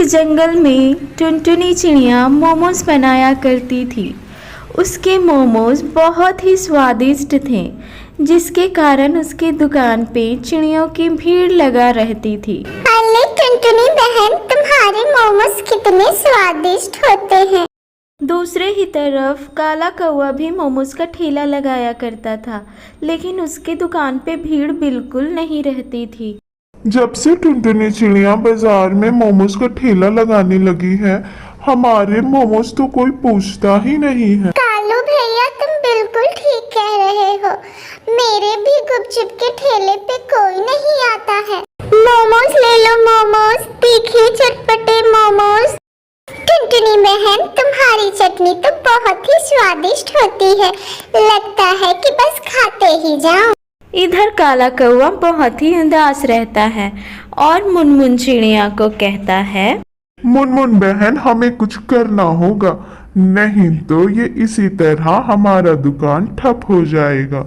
जंगल में टुनटुनी चिड़िया मोमोज बनाया करती थी। उसके मोमोज बहुत ही स्वादिष्ट थे, जिसके कारण उसकी दुकान पे चिड़ियों की भीड़ लगा रहती थी। अरे टुनटुनी बहन, तुम्हारे मोमोज कितने स्वादिष्ट होते हैं। दूसरे ही तरफ काला कौवा भी मोमोज का ठेला लगाया करता था, लेकिन उसकी दुकान पे भीड़ बिल्कुल नहीं रहती थी। जब से टुनटुनी चिड़िया बाजार में मोमोज का ठेला लगाने लगी है, हमारे मोमोज तो कोई पूछता ही नहीं है। कालू भैया, तुम बिल्कुल ठीक कह रहे हो। मेरे भी गुपचुप के ठेले पे कोई नहीं आता है। मोमोज ले लो, मोमोज, तीखे चटपटे मोमोज। टुनटुनी बहन, तुम्हारी चटनी तो बहुत ही स्वादिष्ट होती है, लगता है कि बस खाते ही जाओ। इधर काला कौवा बहुत ही उदास रहता है और मुनमुन चिड़िया को कहता है, मुनमुन बहन, हमें कुछ करना होगा, नहीं तो ये इसी तरह हमारा दुकान ठप हो जाएगा।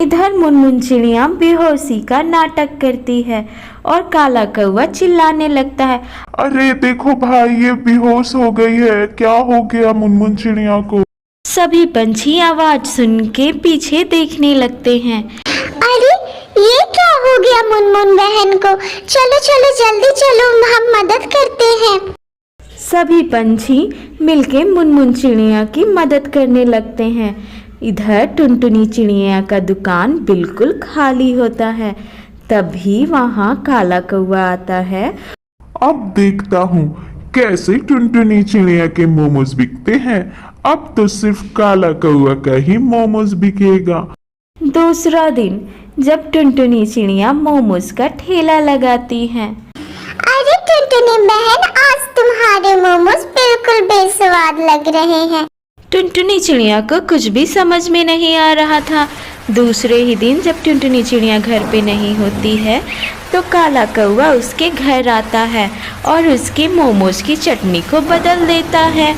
इधर मुनमुन चिड़िया बेहोशी का नाटक करती है और काला कौवा चिल्लाने लगता है, अरे देखो भाई, ये बेहोश हो गई है। क्या हो गया मुनमुन चिड़िया को? सभी पंछी आवाज सुन के पीछे देखने लगते हैं। अरे ये क्या हो गया मुनमुन बहन को? चलो चलो जल्दी चलो, हम मदद करते हैं। सभी पंछी मिलके मुनमुन चिड़िया की मदद करने लगते हैं। इधर टुनटुनी चिड़िया का दुकान बिल्कुल खाली होता है। तभी वहाँ काला कौवा आता है। अब देखता हूँ कैसे टुनटुनी चिड़िया के मोमोज बिकते हैं। अब तो सिर्फ काला कौवा का ही मोमोज बिकेगा। दूसरा दिन जब टुनटुनी चिड़िया मोमोज का ठेला लगाती है। अरे टुनटुनी बहन, आज तुम्हारे मोमोज बिल्कुल बेस्वाद लग रहे हैं। टुनटुनी चिड़िया को कुछ भी समझ में नहीं आ रहा था। दूसरे ही दिन जब टुनटुनी चिड़िया घर पे नहीं होती है, तो काला कौवा उसके घर आता है और उसके मोमोज की चटनी को बदल देता है,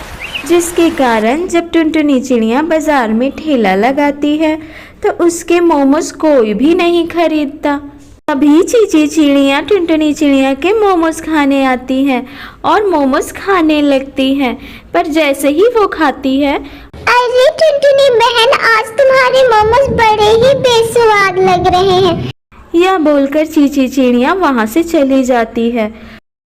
जिसके कारण जब टुनटुनी चिड़िया बाजार में ठेला लगाती है तो उसके मोमोज कोई भी नहीं खरीदता। तभी चीची चिड़िया टुनटुनी चिड़िया के मोमोज खाने आती है और मोमोज खाने लगती है, पर जैसे ही वो खाती है, अरे टुनटुनी बहन, आज तुम्हारे मोमोज बड़े ही बेस्वाद लग रहे हैं, यह बोलकर चीची चिड़िया वहाँ से चली जाती है।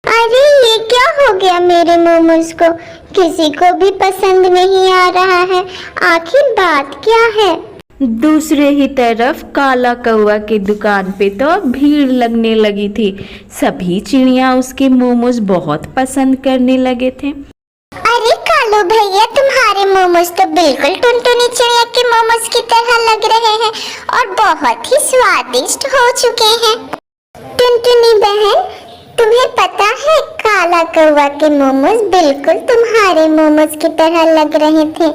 अरे ये क्या हो गया मेरे मोमोज को? किसी को भी पसंद नहीं आ रहा है, आखिर बात क्या है? दूसरे ही तरफ काला कौवा की दुकान पे तो भीड़ लगने लगी थी। सभी चिड़िया उसके मोमोज बहुत पसंद करने लगे थे। अरे कालू भैया, तुम्हारे मोमोज तो बिल्कुल टुनटुनी चिड़िया के मोमोज की तरह लग रहे हैं और बहुत ही स्वादिष्ट हो चुके हैं। टुनटुनी बहन, तुम्हें पता है काला कौवा के मोमोज बिल्कुल तुम्हारे मोमोज की तरह लग रहे थे।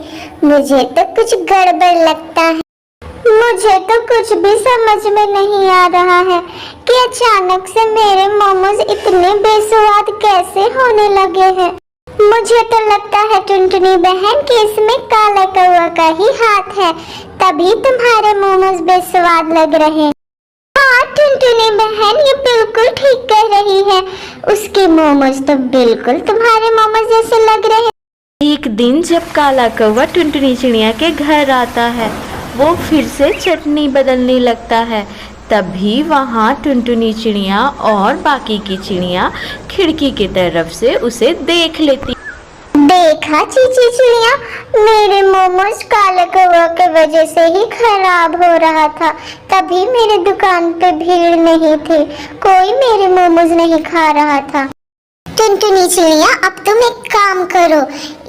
मुझे तो कुछ गड़बड़ लगता है। मुझे तो कुछ भी समझ में नहीं आ रहा है कि अचानक से मेरे मोमोज इतने बेस्वाद कैसे होने लगे हैं। मुझे तो लगता है टुनटुनी बहन कि इसमें काला कौवा का ही हाथ है, तभी तुम्हारे मोमोज बेस्वाद लग रहे हैं। हाँ टुनटुनी बहन, ये बिल्कुल ठीक कह रही है। उसके मोमोज तो बिल्कुल तुम्हारे मोमोज जैसे लग रहे हैं। एक दिन जब काला कौवा टुनटुनी चिड़िया के घर आता है, वो फिर से चटनी बदलने लगता है। तभी वहाँ टुनटुनी चिड़िया और बाकी की चिड़िया खिड़की की तरफ से उसे देख लेती। देखा चीची चिड़िया, मेरे मोमोज काले कौवा के वजह से ही खराब हो रहा था, तभी मेरे दुकान पे भीड़ नहीं थी, कोई मेरे मोमोज नहीं खा रहा था। टुनटुनी चिड़िया, अब तुम एक काम करो,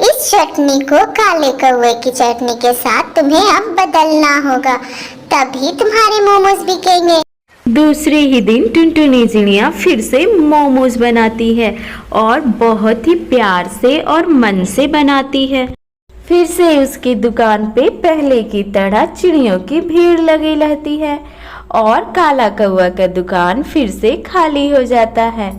इस चटनी को काले कौवे की चटनी के साथ तुम्हें अब बदलना होगा, तभी तुम्हारे मोमोज बिकेंगे। दूसरे ही दिन टुनटुनी चिड़िया फिर से मोमोज बनाती है और बहुत ही प्यार से और मन से बनाती है। फिर से उसकी दुकान पे पहले की तरह चिड़ियों की भीड़ लगी रहती है और काला कौवा का दुकान फिर से खाली हो जाता है।